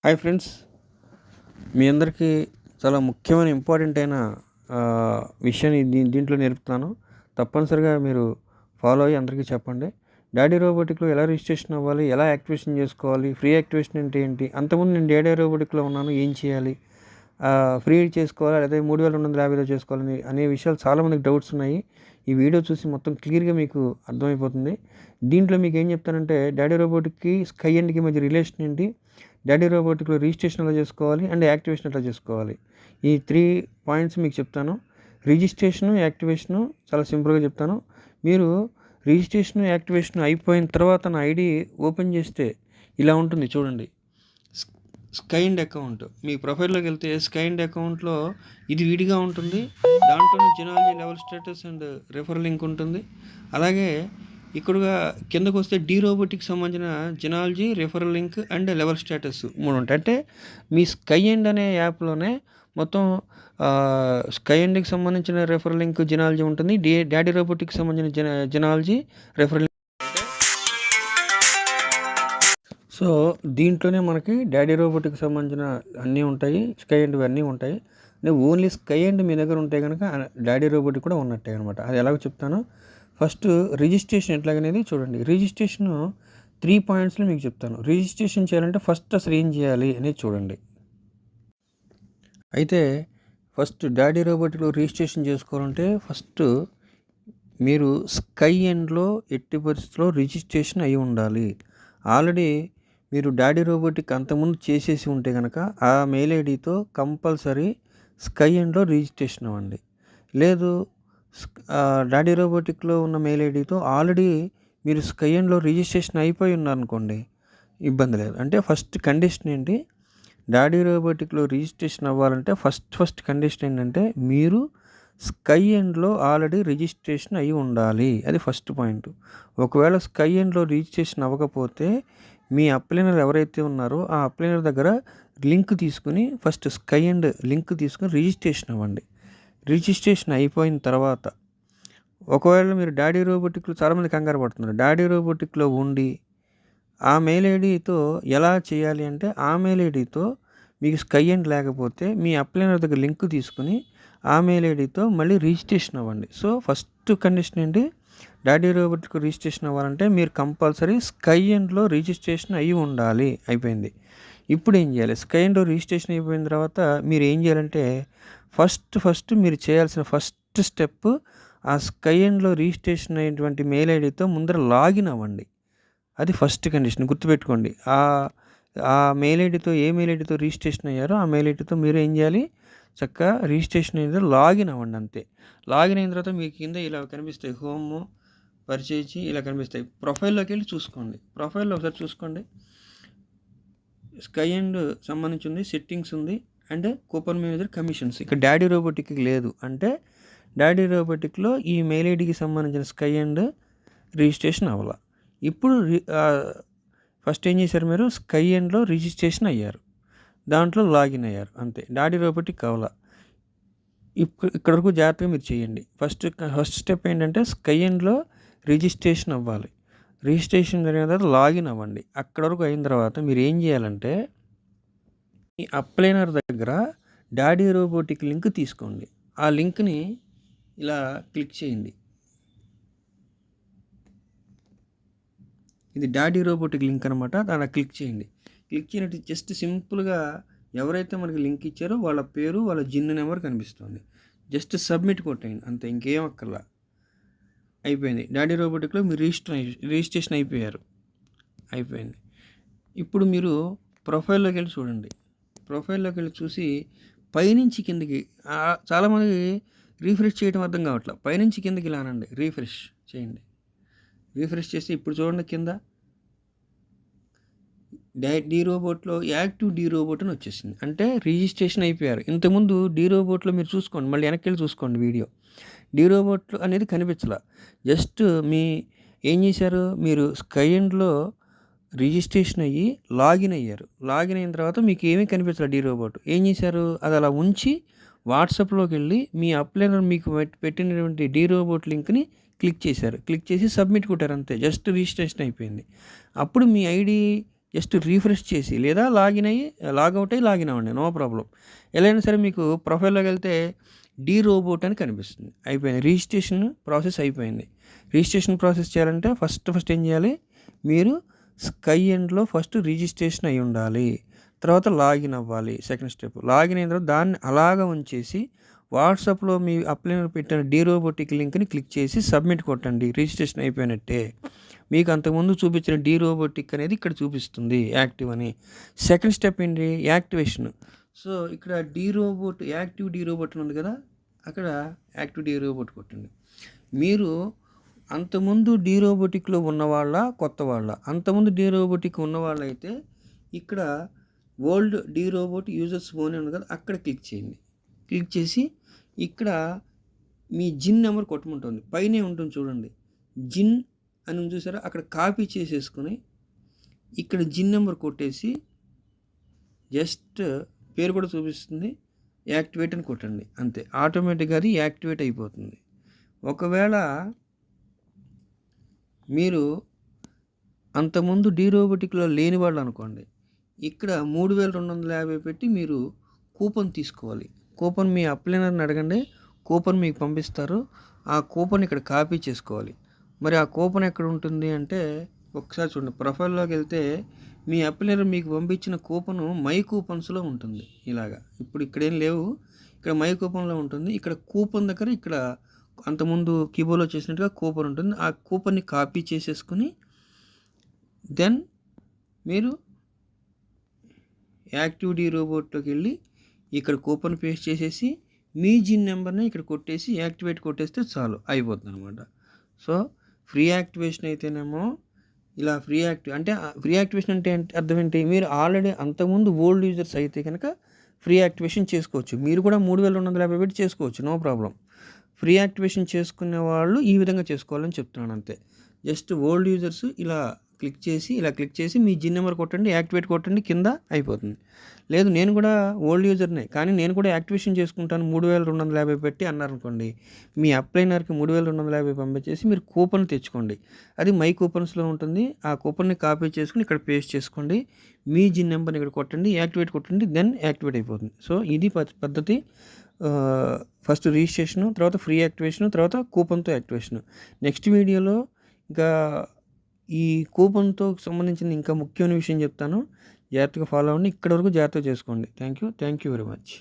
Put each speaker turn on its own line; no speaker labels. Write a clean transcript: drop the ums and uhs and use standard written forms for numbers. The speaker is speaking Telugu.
హాయ్ ఫ్రెండ్స్, మీ అందరికీ చాలా ముఖ్యమైన ఇంపార్టెంట్ అయిన విషయాన్ని దీంట్లో నేర్పుతాను. తప్పనిసరిగా మీరు ఫాలో అయ్యి అందరికీ చెప్పండి. డాడీ రోబోటిక్లో ఎలా రిజిస్ట్రేషన్ అవ్వాలి, ఎలా యాక్టివేషన్ చేసుకోవాలి, ఫ్రీ యాక్టివేషన్ అంటే ఏంటి, అంతకుముందు నేను డాడీ రోబోటిక్లో ఉన్నాను, ఏం చేయాలి, ఫ్రీ చేసుకోవాలా లేదా 3250లో చేసుకోవాలని అనే విషయాలు చాలామందికి డౌట్స్ ఉన్నాయి. ఈ వీడియో చూసి మొత్తం క్లియర్గా మీకు అర్థమైపోతుంది. దీంట్లో మీకు ఏం చెప్తానంటే డాడీ రోబోటిక్కి స్కై ఎండ్కి మధ్య రిలేషన్ ఏంటి, డాడీ రోబోటిక్లో రిజిస్ట్రేషన్ ఎలా చేసుకోవాలి అండ్ యాక్టివేషన్ ఎలా చేసుకోవాలి, ఈ 3 పాయింట్స్ మీకు చెప్తాను. రిజిస్ట్రేషను, యాక్టివేషను చాలా సింపుల్గా చెప్తాను. మీరు రిజిస్ట్రేషన్, యాక్టివేషన్ అయిపోయిన తర్వాత నా ఐడి ఓపెన్ చేస్తే ఇలా ఉంటుంది చూడండి. స్కై ఎండ్ అకౌంట్ మీ ప్రొఫైల్లోకి వెళ్తే స్కై ఎండ్ అకౌంట్లో ఇది విడిగా ఉంటుంది. దాంట్లో genealogy, level status and refer link ఉంటుంది. అలాగే ఇక్కడగా కిందకు వస్తే డీ రోబోటిక్ సంబంధించిన genealogy, referral link and level status 3 ఉంటాయి. అంటే మీ స్కై ఎండ్ అనే యాప్లోనే మొత్తం స్కై ఎండ్కి సంబంధించిన రెఫరల్ లింక్, జెనాలజీ ఉంటుంది. డాడీ రోబోటిక్కి సంబంధించిన జెనాలజీ, రెఫరల్ లింక్. సో దీంట్లోనే మనకి డాడీ రోబోటిక్కి సంబంధించిన అన్నీ ఉంటాయి, స్కై ఎండ్ అన్నీ ఉంటాయి. ఓన్లీ స్కై ఎండ్ మీ దగ్గర ఉంటే కనుక డాడీ రోబోటిక్ కూడా ఉన్నట్టే అనమాట. అది ఎలాగో చెప్తాను. ఫస్ట్ రిజిస్ట్రేషన్ ఎట్లాగనేది చూడండి. రిజిస్ట్రేషన్ 3 పాయింట్స్లో మీకు చెప్తాను. రిజిస్ట్రేషన్ చేయాలంటే ఫస్ట్ అసలు ఏం చేయాలి అనేది చూడండి. అయితే ఫస్ట్ డాడీ రోబోటిక్లో రిజిస్ట్రేషన్ చేసుకోవాలంటే ఫస్ట్ మీరు స్కై ఎండ్లో ఎట్టి పరిస్థితుల్లో రిజిస్ట్రేషన్ అయి ఉండాలి. ఆల్రెడీ మీరు డాడీ రోబోటిక్ అంతకుముందు చేసేసి ఉంటే కనుక ఆ మెయిల్ ఐడితో కంపల్సరీ స్కై ఎండ్లో రిజిస్ట్రేషన్ అవ్వండి. లేదు డాడీ రోబోటిక్లో ఉన్న మెయిల్ ఐడితో ఆల్రెడీ మీరు స్కై ఎండ్లో రిజిస్ట్రేషన్ అయిపోయి ఉన్నారనుకోండి, ఇబ్బంది లేదు. అంటే ఫస్ట్ కండిషన్ ఏంటి, డాడీ రోబోటిక్లో రిజిస్ట్రేషన్ అవ్వాలంటే ఫస్ట్ కండిషన్ ఏంటంటే మీరు స్కై ఎండ్లో ఆల్రెడీ రిజిస్ట్రేషన్ అయి ఉండాలి. అది ఫస్ట్ పాయింట్. ఒకవేళ స్కై ఎండ్లో రిజిస్ట్రేషన్ అవ్వకపోతే మీ అప్లైనర్ ఎవరైతే ఉన్నారో ఆ అప్లైనర్ దగ్గర లింక్ తీసుకుని ఫస్ట్ స్కై ఎండ్ లింక్ తీసుకుని రిజిస్ట్రేషన్ అవ్వండి. రిజిస్ట్రేషన్ అయిపోయిన తర్వాత ఒకవేళ మీరు డాడీ రోబోటిక్లో చాలామంది కంగారు పడుతున్నారు. డాడీ రోబోటిక్లో ఉండి ఆ మెయిల్ ఐడితో ఎలా చేయాలి అంటే ఆ మెయిల్ ఐడితో మీకు స్కై ఎండ్ లేకపోతే మీ అప్లైనర్ దగ్గర లింక్ తీసుకుని ఆ మెయిల్ ఐడితో మళ్ళీ రిజిస్ట్రేషన్ అవ్వండి. సో ఫస్ట్ కండిషన్ ఏంటి, డాడీ రోబోటిక్ రిజిస్ట్రేషన్ అవ్వాలంటే మీరు కంపల్సరీ స్కై ఎండ్లో రిజిస్ట్రేషన్ అయ్యి ఉండాలి. అయిపోయింది. ఇప్పుడు ఏం చేయాలి, స్కై ఎండ్లో రిజిస్ట్రేషన్ అయిపోయిన తర్వాత మీరు ఏం చేయాలంటే ఫస్ట్ మీరు చేయాల్సిన ఫస్ట్ స్టెప్ ఆ స్కై ఎండ్లో రిజిస్ట్రేషన్ అయినటువంటి మెయిల్ ఐడితో ముందర లాగిన్ అవ్వండి. అది ఫస్ట్ కండిషన్, గుర్తుపెట్టుకోండి. ఆ మెయిల్ ఐడితో ఏ మెయిల్ ఐడితో రిజిస్ట్రేషన్ అయ్యారో ఆ మెయిల్ ఐడితో మీరు ఏం చేయాలి, చక్కగా రిజిస్ట్రేషన్ అయితే లాగిన్ అవ్వండి అంతే. లాగిన్ అయిన తర్వాత మీకు కింద ఇలా కనిపిస్తాయి, హోమ్, పర్చేజ్ ఇలా కనిపిస్తాయి. ప్రొఫైల్లోకి వెళ్ళి చూసుకోండి. ప్రొఫైల్లో ఒకసారి చూసుకోండి. స్కై ఎండ్ సంబంధించి ఉంది, సెట్టింగ్స్ ఉంది అండ్ కూపన్ మేనేజర్, కమిషన్స్. ఇక్కడ డాడీ రోబోటిక్కి లేదు. అంటే డాడీ రోబోటిక్లో ఈ మెయిల్ ఐడికి సంబంధించిన స్కై ఎండ్ రిజిస్ట్రేషన్ అవ్వాల. ఇప్పుడు ఫస్ట్ ఏం చేశారు, మీరు స్కై ఎండ్లో రిజిస్ట్రేషన్ అయ్యారు, దాంట్లో లాగిన్ అయ్యారు అంతే. డాడీ రోబోటిక్ కావాలా. ఇక్కడ వరకు జాగ్రత్తగా మీరు చేయండి. ఫస్ట్ స్టెప్ ఏంటంటే స్కై ఎండ్లో రిజిస్ట్రేషన్ అవ్వాలి. రిజిస్ట్రేషన్ జరిగిన తర్వాత లాగిన్ అవ్వండి. అక్కడ వరకు అయిన తర్వాత మీరు ఏం చేయాలంటే ఈ అప్లైనర్ దగ్గర డాడీ రోబోటిక్ లింక్ తీసుకోండి. ఆ లింక్ని ఇలా క్లిక్ చేయండి. ఇది డాడీ రోబోటిక్ లింక్ అనమాట. దాన్ని క్లిక్ చేయండి. క్లిక్ చేయనట్టు జస్ట్ సింపుల్గా ఎవరైతే మనకి లింక్ ఇచ్చారో వాళ్ళ పేరు, వాళ్ళ జిన్ నెంబర్ కనిపిస్తుంది. జస్ట్ సబ్మిట్ కొట్టేయండి అంతే, ఇంకేం అక్కర్లా. అయిపోయింది. డాడీ రోబోటిక్లో మీరు రిజిస్ట్రేషన్ అయిపోయింది. ఇప్పుడు మీరు ప్రొఫైల్లోకి వెళ్ళి చూడండి. ప్రొఫైల్లోకి వెళ్ళి చూసి పైనుంచి కిందకి, చాలామంది రీఫ్రెష్ చేయడం అర్థం కావట్లేదు. పైనుంచి కిందకి ఇలా అనండి, రీఫ్రెష్ చేయండి. రీఫ్రెష్ చేసి ఇప్పుడు చూడండి కింద డీ రోబోట్లో యాక్టివ్ డీ రోబోట్ అని వచ్చేసింది. అంటే రిజిస్ట్రేషన్ అయిపోయారు. ఇంతకుముందు డీ రోబోట్లో మీరు చూసుకోండి, మళ్ళీ వెనక్కి వెళ్ళి చూసుకోండి వీడియో. డీ రోబోట్ అనేది కనిపించలా. జస్ట్ ఏం చేశారు, మీరు స్కై ఎండ్లో రిజిస్ట్రేషన్ అయ్యి లాగిన్ అయ్యారు. లాగిన్ అయిన తర్వాత మీకు ఏమీ కనిపించలేదు డీ రోబోట్. ఏం చేశారు, అది అలా ఉంచి వాట్సాప్లోకి వెళ్ళి మీ అప్లైనర్ మీకు పెట్టినటువంటి డీ రోబోట్ లింక్ని క్లిక్ చేశారు. క్లిక్ చేసి సబ్మిట్ కొట్టారు అంతే. జస్ట్ రిజిస్ట్రేషన్ అయిపోయింది. అప్పుడు మీ ఐడి జస్ట్ రీఫ్రెష్ చేసి లేదా లాగౌట్ అయ్యి లాగిన్ అవ్వండి, నో ప్రాబ్లం. ఎలా అయినా సరే మీకు ప్రొఫైల్లోకి వెళ్తే డీ రోబోట్ అని కనిపిస్తుంది. అయిపోయింది, రిజిస్ట్రేషన్ ప్రాసెస్ అయిపోయింది. రిజిస్ట్రేషన్ ప్రాసెస్ చేయాలంటే ఫస్ట్ ఏం చేయాలి, మీరు స్కై ఎండ్లో ఫస్ట్ రిజిస్ట్రేషన్ అయి ఉండాలి. తర్వాత లాగిన్ అవ్వాలి. సెకండ్ స్టెప్ లాగిన్ అయిన తర్వాత దాన్ని అలాగా ఉంచేసి వాట్సాప్లో మీ అప్లైనర్ పెట్టిన డీ రోబోటిక్ లింక్ని క్లిక్ చేసి సబ్మిట్ కొట్టండి. రిజిస్ట్రేషన్ అయిపోయినట్టే. మీకు అంతకుముందు చూపించిన డీ రోబోటిక్ అనేది ఇక్కడ చూపిస్తుంది యాక్టివ్ అని. సెకండ్ స్టెప్ ఏంటి, యాక్టివేషన్. సో ఇక్కడ యాక్టివ్ డీ రోబోట్ ఉంది కదా, అక్కడ యాక్టివ్ డీ రోబోట్ కొట్టండి. మీరు అంతకుముందు డీ రోబోటిక్లో ఉన్నవాళ్ళ కొత్త వాళ్ళ, అంతకుముందు డీ రోబోటిక్ ఉన్నవాళ్ళు అయితే ఇక్కడ old D robot users own ఉంది కదా, అక్కడ క్లిక్ చేయండి. క్లిక్ చేసి ఇక్కడ మీ జిన్ నెంబర్ కొట్టమంటుంది, పైనే ఉంటుంది చూడండి జిన్ అని చూసారా, అక్కడ కాపీ చేసేసుకుని ఇక్కడ జిన్ నెంబర్ కొట్టేసి జస్ట్ పేరు కూడా చూపిస్తుంది, యాక్టివేట్ అని కొట్టండి. అంతే, ఆటోమేటిక్గా అది యాక్టివేట్ అయిపోతుంది. ఒకవేళ మీరు అంతకుముందు డీ రోబోటిక్లో లేని వాళ్ళు అనుకోండి, ఇక్కడ 3250 పెట్టి మీరు కూపన్ తీసుకోవాలి. కూపన్ మీ అప్లైనర్ని అడగండి, కూపన్ మీకు పంపిస్తారు. ఆ కూపన్ ఇక్కడ కాపీ చేసుకోవాలి. మరి ఆ కూపన్ ఎక్కడ ఉంటుంది అంటే ఒకసారి చూడండి, ప్రొఫైల్లోకి వెళ్తే మీ అప్లైనర్ మీకు పంపించిన కూపను మై కూపన్స్లో ఉంటుంది. ఇలాగా ఇప్పుడు ఇక్కడేం లేవు, ఇక్కడ మై కూపన్లో ఉంటుంది. ఇక్కడ కూపన్ దగ్గర ఇక్కడ అంతకుముందు కీబోర్డ్లో చేసినట్టుగా కూపన్ ఉంటుంది. ఆ కూపన్ని కాపీ చేసేసుకుని దెన్ మీరు యాక్టివ్ డీ రోబోట్లోకి వెళ్ళి ఇక్కడ కూపన్ పేస్ట్ చేసేసి మీ జిన్ నెంబర్ని ఇక్కడ కొట్టేసి యాక్టివేట్ కొట్టేస్తే చాలు, అయిపోతుంది అనమాట. సో ఫ్రీ యాక్టివేషన్ అయితేనేమో ఇలా ఫ్రీ యాక్టివేషన్ అంటే అర్థం ఏంటి, మీరు ఆల్రెడీ అంతకుముందు ఓల్డ్ యూజర్స్ అయితే కనుక ఫ్రీ యాక్టివేషన్ చేసుకోవచ్చు. మీరు కూడా 3250 పెట్టి చేసుకోవచ్చు, నో ప్రాబ్లం. ఫ్రీ యాక్టివేషన్ చేసుకునే వాళ్ళు ఈ విధంగా చేసుకోవాలని చెప్తున్నాను అంతే. జస్ట్ ఓల్డ్ యూజర్స్ ఇలా క్లిక్ చేసి మీ జిన్ నెంబర్ కొట్టండి, యాక్టివేట్ కొట్టండి, కింద అయిపోతుంది. లేదు నేను కూడా ఓల్డ్ యూజర్నే కానీ నేను కూడా యాక్టివేషన్ చేసుకుంటాను 3250 పెట్టి అన్నారనుకోండి, మీ అప్లైనర్కి 3250 పంపించేసి మీరు కూపన్ తెచ్చుకోండి. అది మై కూపన్స్లో ఉంటుంది. ఆ కూపన్ని కాపీ చేసుకుని ఇక్కడ పేస్ట్ చేసుకోండి, మీ జిన్ నెంబర్ని ఇక్కడ కొట్టండి, యాక్టివేట్ కొట్టండి, దెన్ యాక్టివేట్ అయిపోతుంది. సో ఇది పద్ధతి. ఫస్ట్ రిజిస్ట్రేషను, తర్వాత ఫ్రీ యాక్టివేషను, తర్వాత కూపన్తో యాక్టివేషను. నెక్స్ట్ వీడియోలో ఇంకా ఈ కూపన్తో సంబంధించిన ఇంకా ముఖ్యమైన విషయం చెప్తాను. జాగ్రత్తగా ఫాలో అవ్వండి. ఇక్కడ వరకు జాగ్రత్తగా చేసుకోండి. Thank you very much.